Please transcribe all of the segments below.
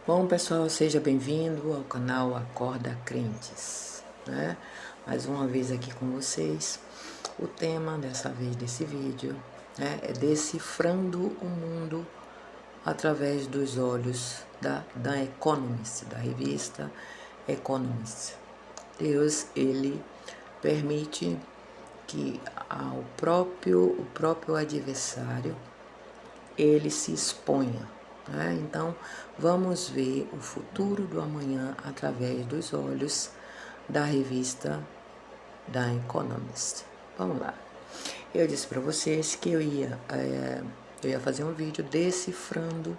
Bom, pessoal, seja bem-vindo ao canal Acorda Crentes, né? Mais uma vez aqui com vocês. O tema dessa vez desse vídeo, né, é decifrando o mundo através dos olhos da Economist, da revista Economist. Deus, ele permite que o próprio adversário ele se exponha, né? Então, vamos ver o futuro do amanhã através dos olhos da revista da Economist. Vamos lá. Eu disse para vocês que eu ia fazer um vídeo decifrando,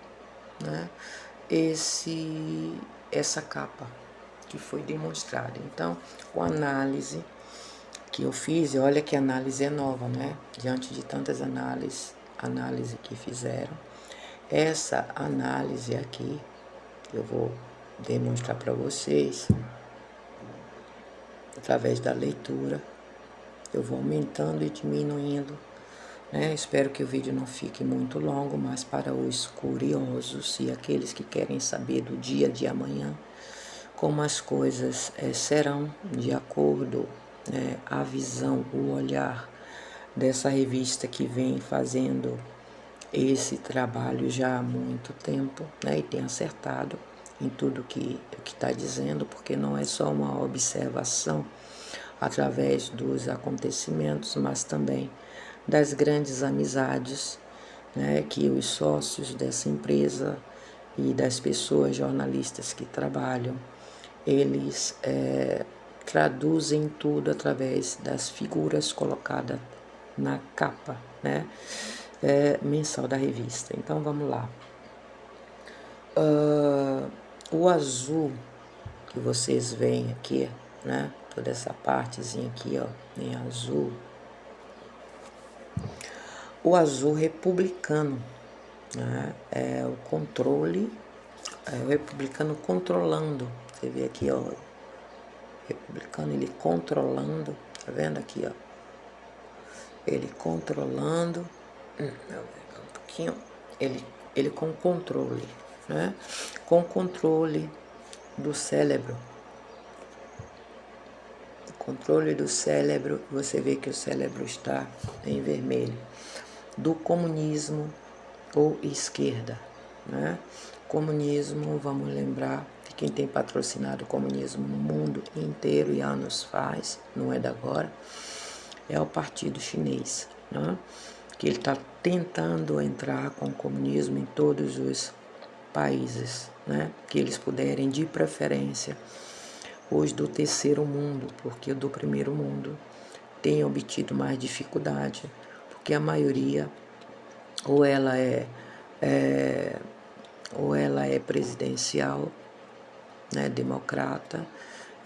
né, essa capa que foi demonstrada. Então, com a análise que eu fiz, e olha que a análise é nova, né? Diante de tantas análises que fizeram, essa análise aqui, eu vou demonstrar para vocês, através da leitura, eu vou aumentando e diminuindo, né? Espero que o vídeo não fique muito longo, mas para os curiosos e aqueles que querem saber do dia de amanhã, como as coisas serão de acordo, né, a visão, o olhar dessa revista que vem fazendo esse trabalho já há muito tempo, né, e tem acertado em tudo que está dizendo, porque não é só uma observação através dos acontecimentos, mas também das grandes amizades, né, que os sócios dessa empresa e das pessoas jornalistas que trabalham, eles traduzem tudo através das figuras colocadas na capa, né, mensal da revista. Então vamos lá. O azul que vocês veem aqui, né, toda essa partezinha aqui, ó, em azul. O azul republicano, né, é o controle, é o republicano controlando. Você vê aqui, ó, republicano, ele controlando, tá vendo aqui, ó, ele controlando, um pouquinho, ele com controle, né, com controle do cérebro. Controle do cérebro, você vê que o cérebro está em vermelho. Do comunismo ou esquerda, né? Comunismo, vamos lembrar de quem tem patrocinado o comunismo no mundo inteiro e anos faz, não é de agora, é o Partido Chinês, né? Que ele está tentando entrar com o comunismo em todos os países, né? Que eles puderem, de preferência, os do terceiro mundo, porque o do primeiro mundo tem obtido mais dificuldade, porque a maioria ou ela é presidencial, né, democrata,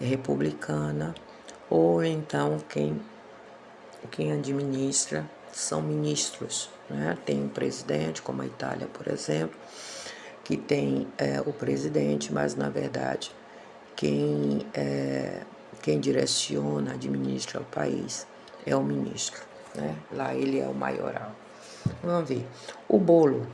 é republicana, ou então quem administra são ministros, né? Tem um presidente, como a Itália, por exemplo, que tem o presidente, mas na verdade quem direciona, administra o país é o ministro, né? Lá ele é o maioral. Vamos ver. O bolo.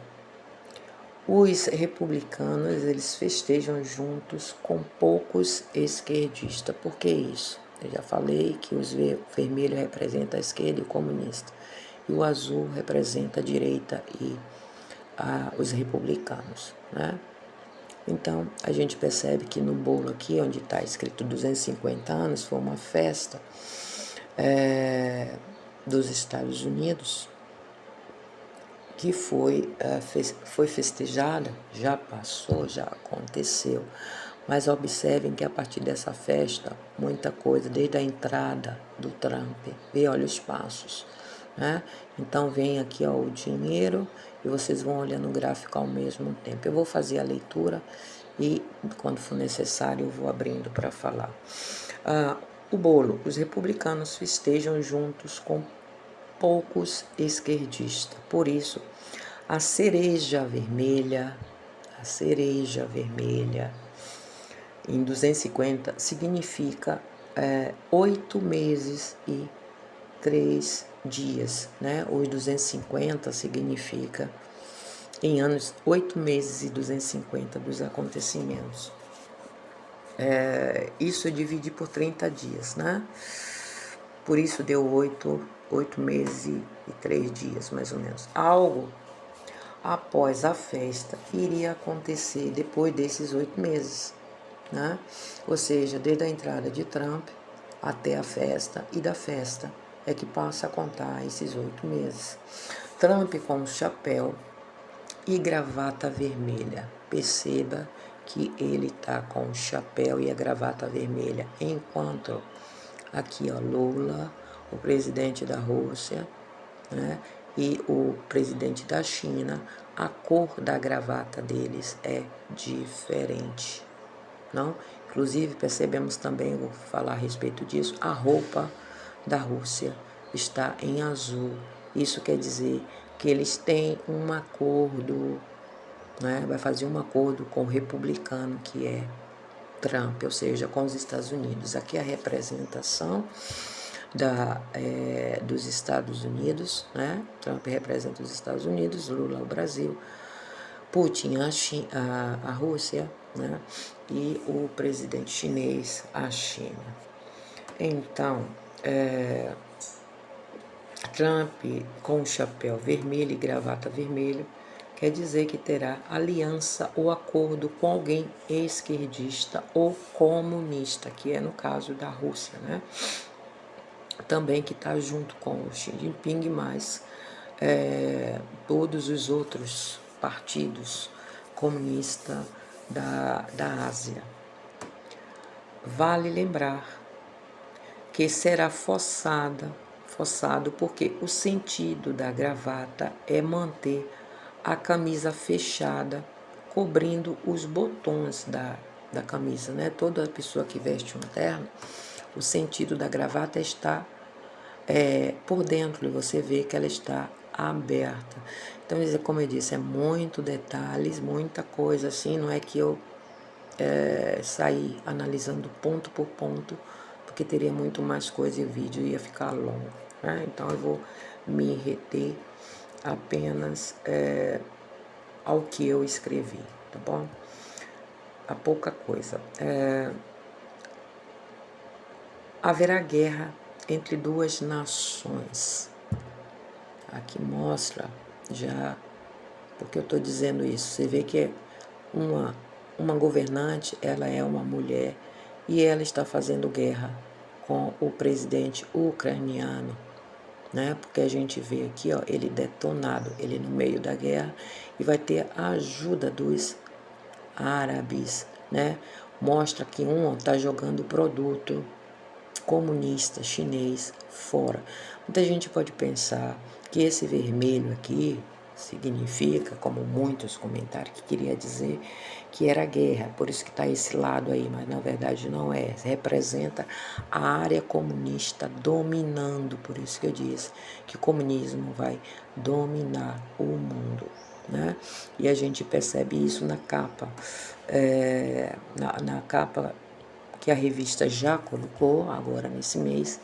Os republicanos, eles festejam juntos com poucos esquerdistas. Por que isso? Eu já falei que o vermelho representa a esquerda e o comunista. E o azul representa a direita e os republicanos, né? Então, a gente percebe que no bolo aqui, onde está escrito 250 anos, foi uma festa dos Estados Unidos, que foi festejada, já passou, já aconteceu. Mas observem que a partir dessa festa, muita coisa, desde a entrada do Trump, olha os passos, né? Então vem aqui, ó, o dinheiro e vocês vão olhando o gráfico ao mesmo tempo. Eu vou fazer a leitura e quando for necessário eu vou abrindo para falar. O bolo, os republicanos festejam juntos com poucos esquerdistas. Por isso, a cereja vermelha em 250 significa 8 meses e 3 dias, né? Os 250 significa em anos 8 meses e 250 dos acontecimentos. Isso eu dividi por 30 dias, né? Por isso deu 8 meses e 3 dias, mais ou menos. Algo após a festa iria acontecer depois desses 8 meses, né? Ou seja, desde a entrada de Trump até a festa, e da festa é que passa a contar esses 8 meses. Trump com chapéu e gravata vermelha. Perceba que ele tá com o chapéu e a gravata vermelha, enquanto aqui, ó, Lula, o presidente da Rússia, né, e o presidente da China, a cor da gravata deles é diferente, não? Inclusive, percebemos também, vou falar a respeito disso, a roupa da Rússia está em azul. Isso quer dizer que eles têm um acordo, né, vai fazer um acordo com o republicano que é Trump, ou seja, com os Estados Unidos. Aqui a representação dos Estados Unidos, né? Trump representa os Estados Unidos, Lula o Brasil, Putin a Rússia, né? E o presidente chinês a China. Então, Trump com chapéu vermelho e gravata vermelha quer dizer que terá aliança ou acordo com alguém esquerdista ou comunista, que é no caso da Rússia, né? Também que está junto com o Xi Jinping, mas todos os outros partidos comunistas da Ásia. Vale lembrar que será forçado porque o sentido da gravata é manter a camisa fechada, cobrindo os botões da camisa, né? Toda pessoa que veste um terno, o sentido da gravata está por dentro, e você vê que ela está aberta. Então, como eu disse, é muito detalhes, muita coisa assim, não é que eu saí analisando ponto por ponto, porque teria muito mais coisa e o vídeo ia ficar longo, né? Então eu vou me reter apenas ao que eu escrevi, tá bom? A pouca coisa. Haverá guerra entre duas nações. Aqui mostra já porque eu estou dizendo isso. Você vê que uma governante, ela é uma mulher e ela está fazendo guerra com o presidente ucraniano, né? Porque a gente vê aqui, ó, ele detonado, ele no meio da guerra e vai ter a ajuda dos árabes, né? Mostra que um está jogando produto comunista chinês fora. Muita gente pode pensar que esse vermelho aqui significa, como muitos comentários, que queria dizer que era guerra, por isso que está esse lado aí, mas na verdade não é. Representa a área comunista dominando, por isso que eu disse que o comunismo vai dominar o mundo, né? E a gente percebe isso na capa, na capa que a revista já colocou agora nesse mês,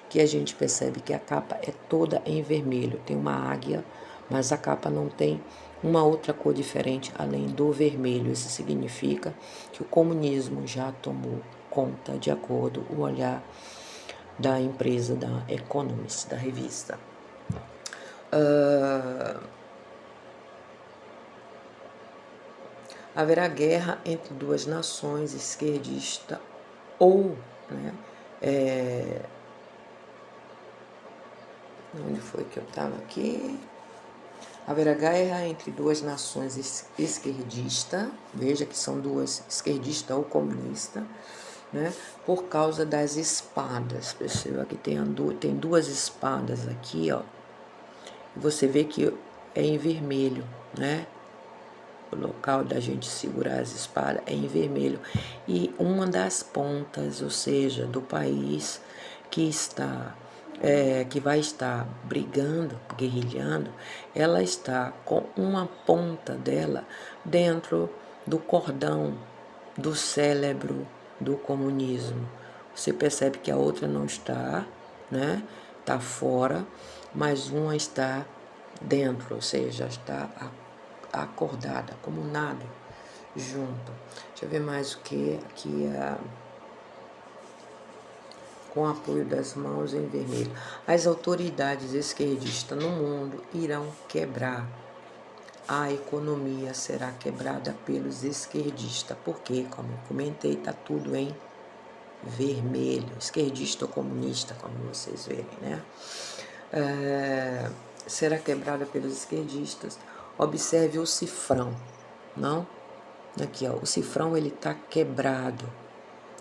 que a gente percebe que a capa é toda em vermelho. Tem uma águia, mas a capa não tem uma outra cor diferente além do vermelho. Isso significa que o comunismo já tomou conta, de acordo com o olhar da empresa, da Economist, da revista. Haverá guerra entre duas nações, esquerdista ou, né, onde foi que eu estava aqui? Haverá guerra entre duas nações esquerdistas, veja que são duas, esquerdista ou comunista, né, por causa das espadas. Perceba que tem duas espadas aqui, ó. Você vê que é em vermelho, né? O local da gente segurar as espadas é em vermelho. E uma das pontas, ou seja, do país que vai estar brigando, guerrilhando, ela está com uma ponta dela dentro do cordão do cérebro do comunismo. Você percebe que a outra não está, né? Está fora, mas uma está dentro, ou seja, está acordada, como nada junto. Deixa eu ver mais o que aqui com apoio das mãos em vermelho. As autoridades esquerdistas no mundo irão quebrar. A economia será quebrada pelos esquerdistas, porque, como eu comentei, está tudo em vermelho, esquerdista ou comunista, como vocês verem, né? Será quebrada pelos esquerdistas. Observe o cifrão, não? Aqui, ó, o cifrão ele está quebrado,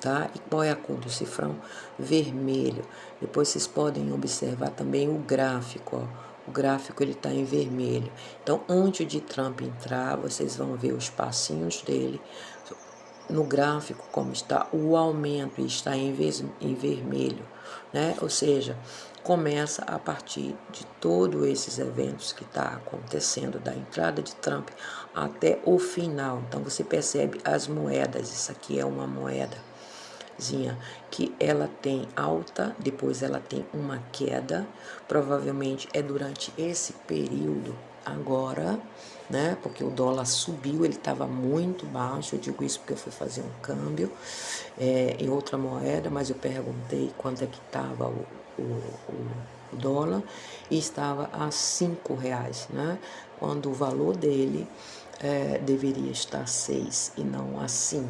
tá? E qual é a cor do cifrão? Vermelho. Depois vocês podem observar também o gráfico, ó. O gráfico ele está em vermelho. Então, antes de Trump entrar, vocês vão ver os passinhos dele. No gráfico, como está o aumento, está em vermelho, né? Ou seja, começa a partir de todos esses eventos que está acontecendo, da entrada de Trump até o final. Então, você percebe as moedas, isso aqui é uma moedazinha que ela tem alta, depois ela tem uma queda, provavelmente é durante esse período agora, né? Porque o dólar subiu, ele estava muito baixo. Eu digo isso porque eu fui fazer um câmbio em outra moeda, mas eu perguntei quanto é que estava o dólar e estava a R$ 5, né? Quando o valor dele deveria estar 6 e não a 5.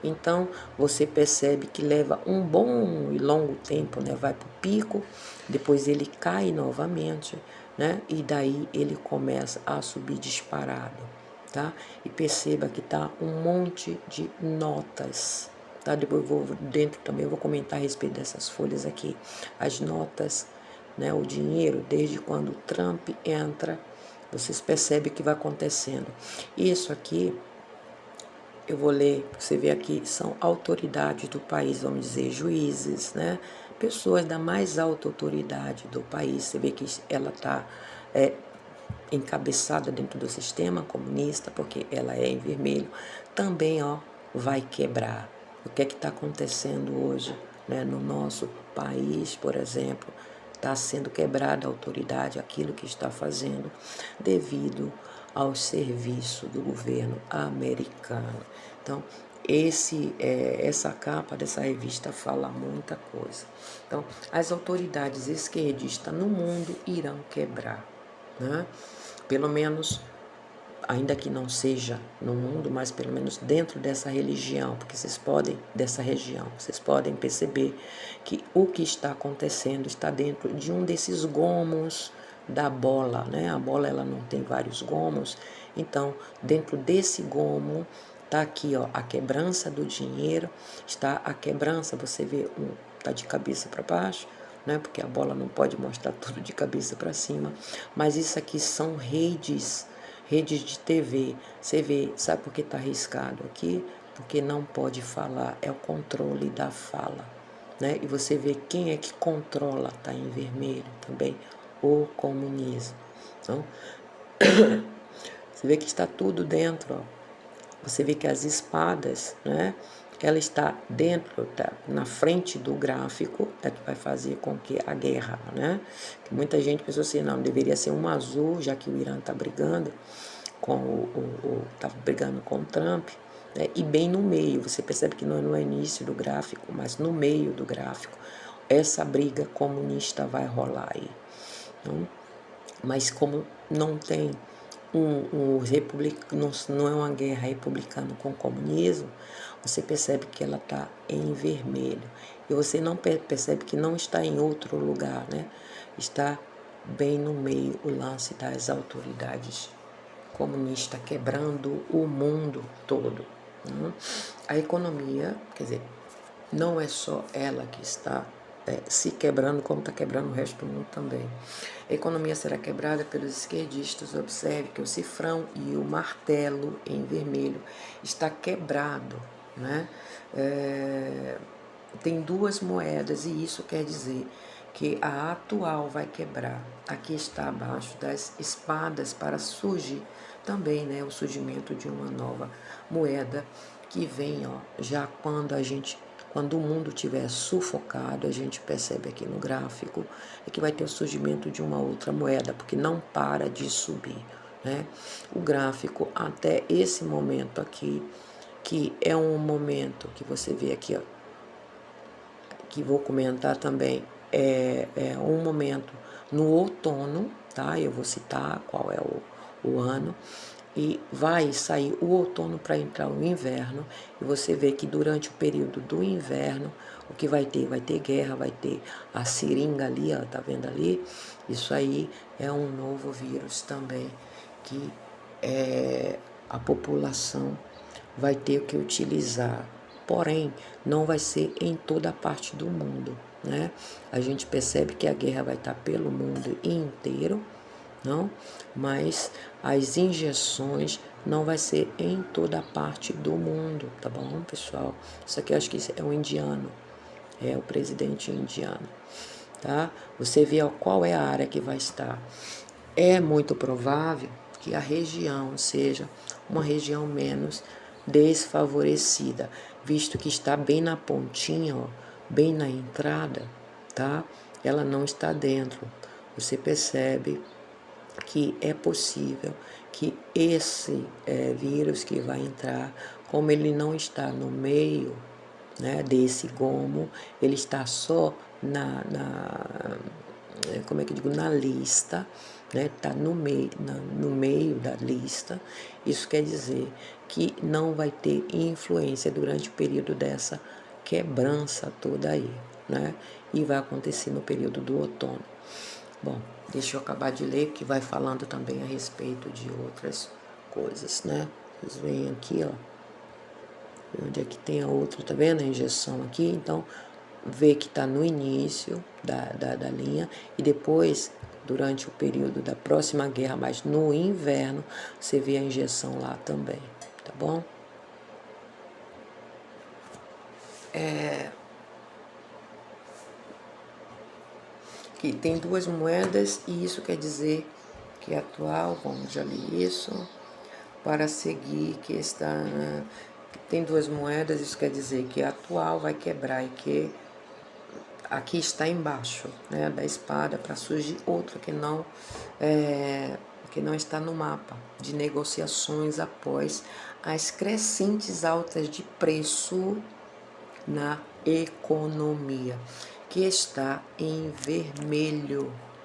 Então, você percebe que leva um bom e longo tempo, né? Vai para o pico, depois ele cai novamente, né? E daí ele começa a subir disparado, tá? E perceba que tá um monte de notas, tá? Depois eu vou dentro também, eu vou comentar a respeito dessas folhas aqui. As notas, né? O dinheiro, desde quando Trump entra, vocês percebem o que vai acontecendo. Isso aqui, eu vou ler, você vê aqui, são autoridades do país, vamos dizer, juízes, né? Pessoas da mais alta autoridade do país. Você vê que ela está encabeçada dentro do sistema comunista, porque ela é em vermelho. Também, ó, vai quebrar. O que é que está acontecendo hoje, né? No nosso país, por exemplo, está sendo quebrada a autoridade, aquilo que está fazendo, devido ao serviço do governo americano. Então, essa capa dessa revista fala muita coisa. Então, as autoridades esquerdistas no mundo irão quebrar, né? Pelo menos, ainda que não seja no mundo, mas pelo menos dentro dessa religião, porque dessa região, vocês podem perceber que o que está acontecendo está dentro de um desses gomos da bola, né? A bola ela não tem vários gomos, então dentro desse gomo está aqui, ó, a quebrança do dinheiro, está a quebrança, você vê tá de cabeça para baixo, né? Porque a bola não pode mostrar tudo de cabeça para cima, mas isso aqui são redes de TV. Você vê, sabe por que está arriscado aqui? Porque não pode falar, é o controle da fala, né? E você vê quem é que controla, está em vermelho também, o comunismo. Então, você vê que está tudo dentro, ó. Você vê que as espadas, né? Ela está dentro, tá, na frente do gráfico, é que vai fazer com que a guerra, né? Que muita gente pensou assim, não, deveria ser um azul, já que o Irã está brigando tá brigando com o Trump, né? E bem no meio, você percebe que não é no início do gráfico, mas no meio do gráfico, essa briga comunista vai rolar aí. Então, mas como não tem republicano, não é uma guerra republicana com o comunismo, você percebe que ela está em vermelho. E você não percebe que não está em outro lugar, né? Está bem no meio o lance das autoridades comunistas quebrando o mundo todo, né? A economia, quer dizer, não é só ela que está se quebrando, como está quebrando o resto do mundo também. A economia será quebrada pelos esquerdistas. Observe que o cifrão e o martelo em vermelho está quebrado, né? Tem duas moedas e isso quer dizer que a atual vai quebrar. Aqui está abaixo das espadas para surgir também, né, o surgimento de uma nova moeda que vem, ó, já quando o mundo estiver sufocado, a gente percebe aqui no gráfico, é que vai ter o surgimento de uma outra moeda, porque não para de subir, né? O gráfico até esse momento aqui, que é um momento que você vê aqui, ó, que vou comentar também, é um momento no outono, tá? Eu vou citar qual é o ano, e vai sair o outono para entrar o inverno, e você vê que durante o período do inverno, o que vai ter? Vai ter guerra, vai ter a seringa ali, ó, tá vendo ali? Isso aí é um novo vírus também, que a população vai ter que utilizar. Porém, não vai ser em toda a parte do mundo, né? A gente percebe que a guerra vai estar pelo mundo inteiro, não? Mas as injeções não vai ser em toda a parte do mundo, tá bom, pessoal? Isso aqui eu acho que é um indiano, é o presidente indiano, tá? Você vê qual é a área que vai estar. É muito provável que a região seja uma região menos desfavorecida, visto que está bem na pontinha, ó, bem na entrada, tá? Ela não está dentro. Você percebe que é possível que esse vírus que vai entrar, como ele não está no meio, né, desse gomo, ele está só como é que eu digo, na lista, né, está no meio da lista. Isso quer dizer que não vai ter influência durante o período dessa quebrança toda aí, né? E vai acontecer no período do outono. Bom, deixa eu acabar de ler, que vai falando também a respeito de outras coisas, né? Vocês veem aqui, ó, onde é que tem a outra, tá vendo a injeção aqui? Então, vê que está no início da linha, e depois, durante o período da próxima guerra, mas no inverno, você vê a injeção lá também, tá bom? Aqui tem duas moedas, e isso quer dizer que é atual, vamos já ler isso, para seguir que está... Tem duas moedas, isso quer dizer que a atual vai quebrar e que aqui está embaixo, né, da espada, para surgir outra que não está no mapa de negociações após as crescentes altas de preço na economia, que está em vermelho,